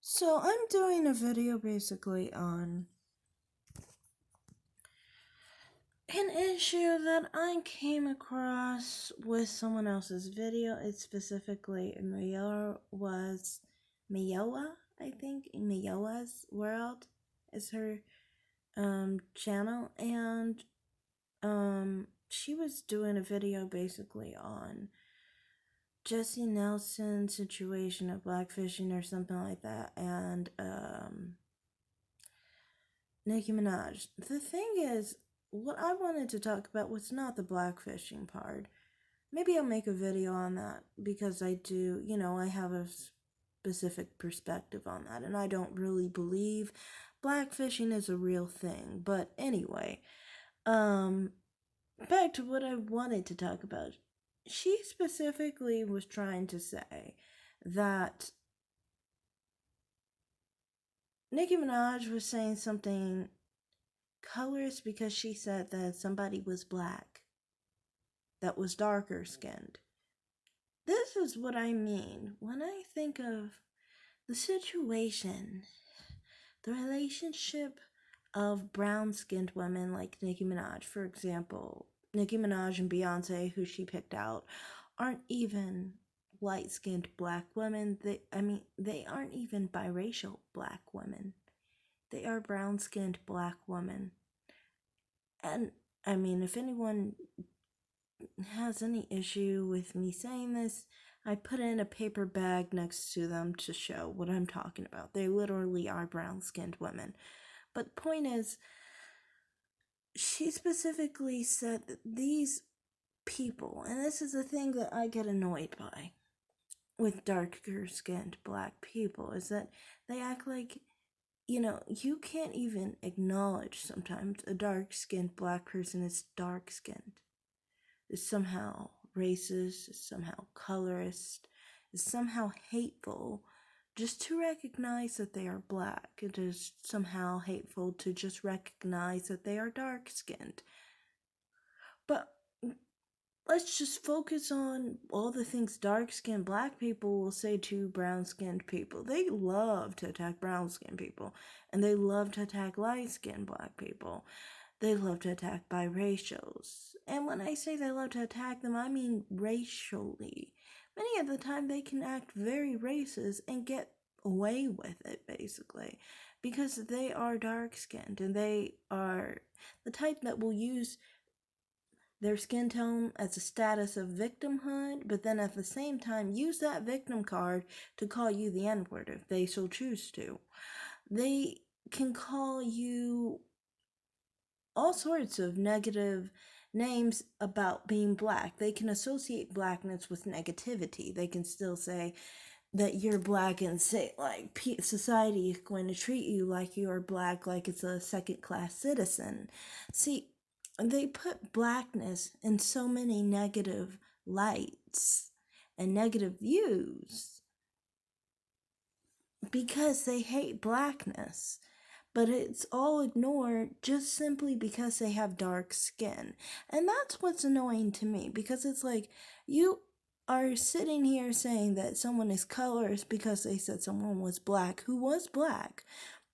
So I'm doing a video basically on an issue that I came across with someone else's video. It's specifically Mayowa, I think. Mayowa's World is her channel, and she was doing a video basically on Jesse Nelson's situation of blackfishing or something like that, and Nicki Minaj. The thing is, what I wanted to talk about was not the blackfishing part. Maybe I'll make a video on that because I do, I have a specific perspective on that, and I don't really believe blackfishing is a real thing. But anyway, back to what I wanted to talk about. She specifically was trying to say that Nicki Minaj was saying something colorist because she said that somebody was black that was darker skinned. This is what I mean when I think of the situation, the relationship of brown skinned women like Nicki Minaj, for example. Nicki Minaj and Beyonce, who she picked out, aren't even light skinned black women. They aren't even biracial black women. They are brown skinned black women. And if anyone has any issue with me saying this, I put in a paper bag next to them to show what I'm talking about. They literally are brown skinned women. But the point is, she specifically said that these people, and this is the thing that I get annoyed by with darker skinned black people, is that they act like, you can't even acknowledge sometimes a dark skinned black person is dark skinned. Is somehow racist, is somehow colorist, is somehow hateful just to recognize that they are black. It is somehow hateful to just recognize that they are dark skinned. But let's just focus on all the things dark skinned black people will say to brown skinned people. They love to attack brown skinned people, and they love to attack light skinned black people. They love to attack biracials. And when I say they love to attack them, I mean racially. Many of the time they can act very racist and get away with it, basically, because they are dark skinned and they are the type that will use their skin tone as a status of victimhood, but then at the same time use that victim card to call you the N-word if they so choose to. They can call you all sorts of negative names about being black. They can associate blackness with negativity. They can still say that you're black and say, like, society is going to treat you like you are black, like it's a second-class citizen. See, they put blackness in so many negative lights and negative views because they hate blackness. But it's all ignored just simply because they have dark skin. And that's what's annoying to me, because it's like, you are sitting here saying that someone is colorist because they said someone was black who was black,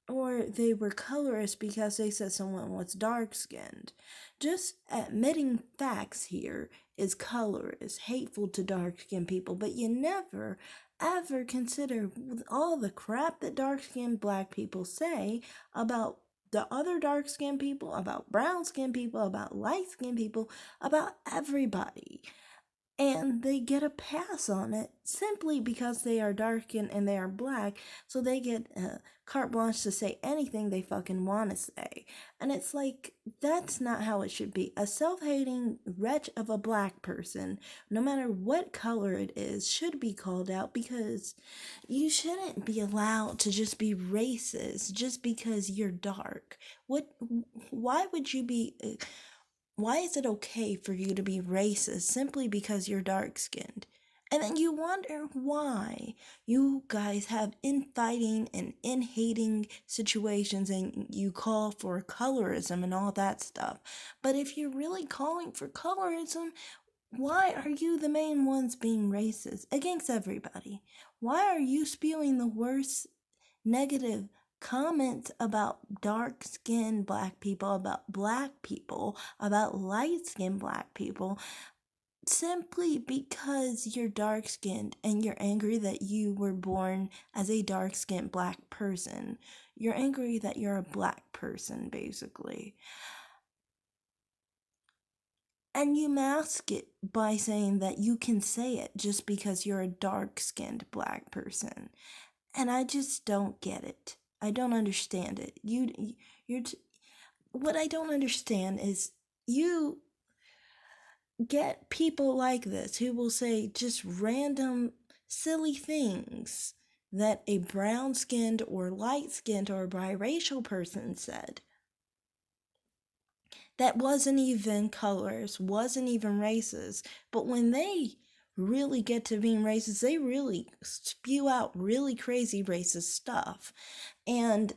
or they were colorist because they said someone was dark skinned. Just admitting facts here is colorist, hateful to dark skinned people, but you never ever consider all the crap that dark skinned black people say about the other dark skinned people, about brown skinned people, about light skinned people, about everybody. And they get a pass on it simply because they are dark and they are black, so they get carte blanche to say anything they fucking want to say. And it's like, that's not how it should be. A self-hating wretch of a black person, no matter what color it is, should be called out, because you shouldn't be allowed to just be racist just because you're dark. Why would you be... why is it okay for you to be racist simply because you're dark skinned? And then you wonder why you guys have infighting and in-hating situations and you call for colorism and all that stuff. But if you're really calling for colorism, why are you the main ones being racist against everybody? Why are you spewing the worst negative comments about dark-skinned black people, about black people, about light-skinned black people, simply because you're dark-skinned and you're angry that you were born as a dark-skinned black person. You're angry that you're a black person, basically. And you mask it by saying that you can say it just because you're a dark-skinned black person. And I just don't get it. I don't understand it. What I don't understand is you get people like this who will say just random silly things that a brown-skinned or light-skinned or biracial person said that wasn't even colors, wasn't even races. But when they really get to being racist, they really spew out really crazy racist stuff. And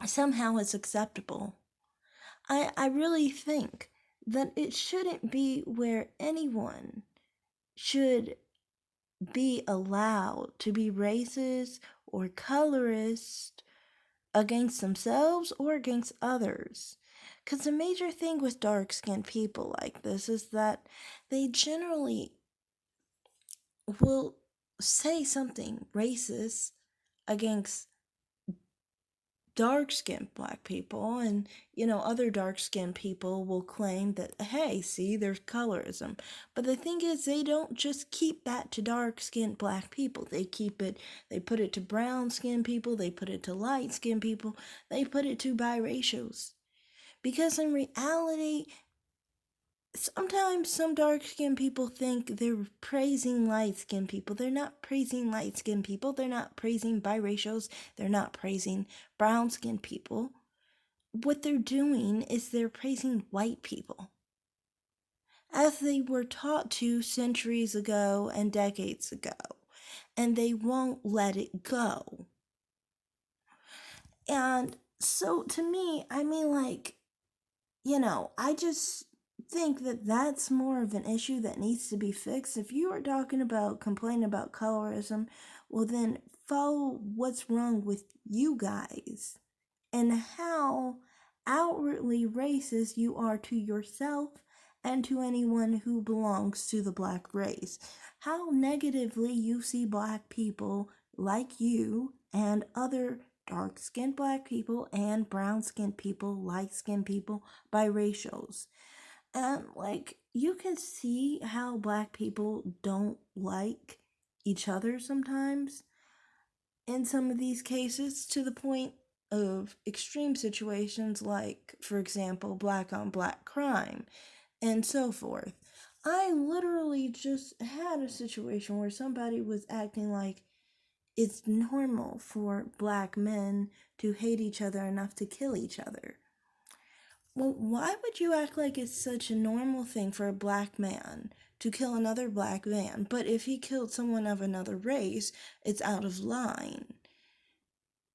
somehow it's acceptable. I really think that it shouldn't be where anyone should be allowed to be racist or colorist against themselves or against others. Because the major thing with dark-skinned people like this is that they generally will say something racist against dark-skinned black people, and other dark-skinned people will claim that, hey, see, there's colorism. But the thing is, they don't just keep that to dark-skinned black people. They put it to brown-skinned people, they put it to light-skinned people, they put it to biracials. Because in reality, sometimes some dark-skinned people think they're praising light-skinned people. They're not praising light-skinned people. They're not praising biracials. They're not praising brown-skinned people. What they're doing is they're praising white people, as they were taught to centuries ago and decades ago, and they won't let it go. And so to me, I mean, like, I just think that that's more of an issue that needs to be fixed. If you are talking about complaining about colorism, well, then follow what's wrong with you guys and how outwardly racist you are to yourself and to anyone who belongs to the black race. How negatively you see black people like you and other dark-skinned black people and brown-skinned people, light-skinned people, biracials. And you can see how black people don't like each other sometimes in some of these cases, to the point of extreme situations like, for example, black on black crime and so forth. I literally just had a situation where somebody was acting like it's normal for black men to hate each other enough to kill each other. Well, why would you act like it's such a normal thing for a black man to kill another black man, but if he killed someone of another race, it's out of line?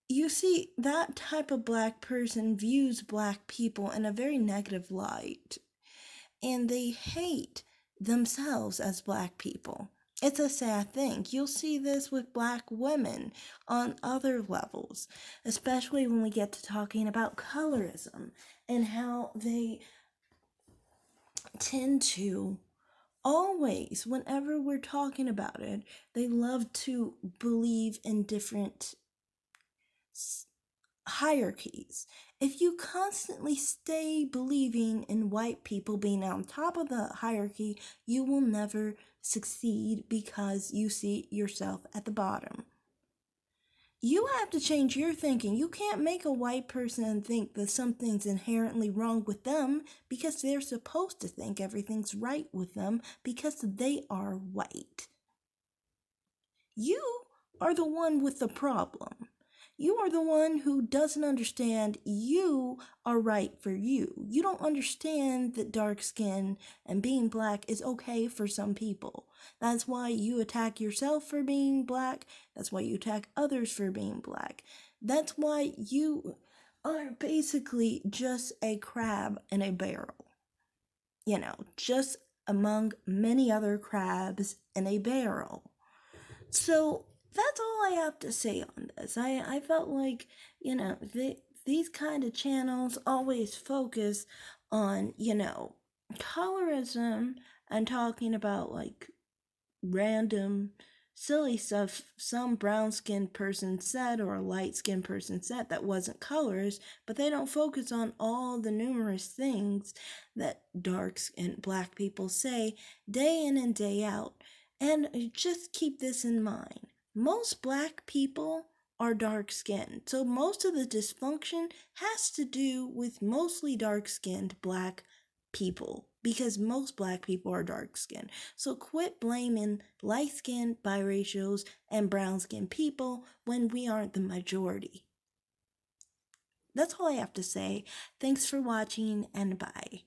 You see, that type of black person views black people in a very negative light, and they hate themselves as black people. It's a sad thing. You'll see this with black women on other levels, especially when we get to talking about colorism and how they tend to always, whenever we're talking about it, they love to believe in different hierarchies. If you constantly stay believing in white people being on top of the hierarchy, you will never succeed because you see yourself at the bottom. You have to change your thinking. You can't make a white person think that something's inherently wrong with them because they're supposed to think everything's right with them because they are white. You are the one with the problem. You are the one who doesn't understand you are right for you. You don't understand that dark skin and being black is okay for some people. That's why you attack yourself for being black. That's why you attack others for being black. That's why you are basically just a crab in a barrel. Just among many other crabs in a barrel. So That's all I have to say on this. I felt like, these kind of channels always focus on, colorism and talking about like random silly stuff some brown skinned person said or a light skinned person said that wasn't colors, but they don't focus on all the numerous things that dark skinned black people say day in and day out. And just keep this in mind, most black people are dark skinned, so most of the dysfunction has to do with mostly dark skinned black people because most black people are dark skinned. So quit blaming light skinned, biracials, and brown skinned people when we aren't the majority. That's all I have to say. Thanks for watching and bye.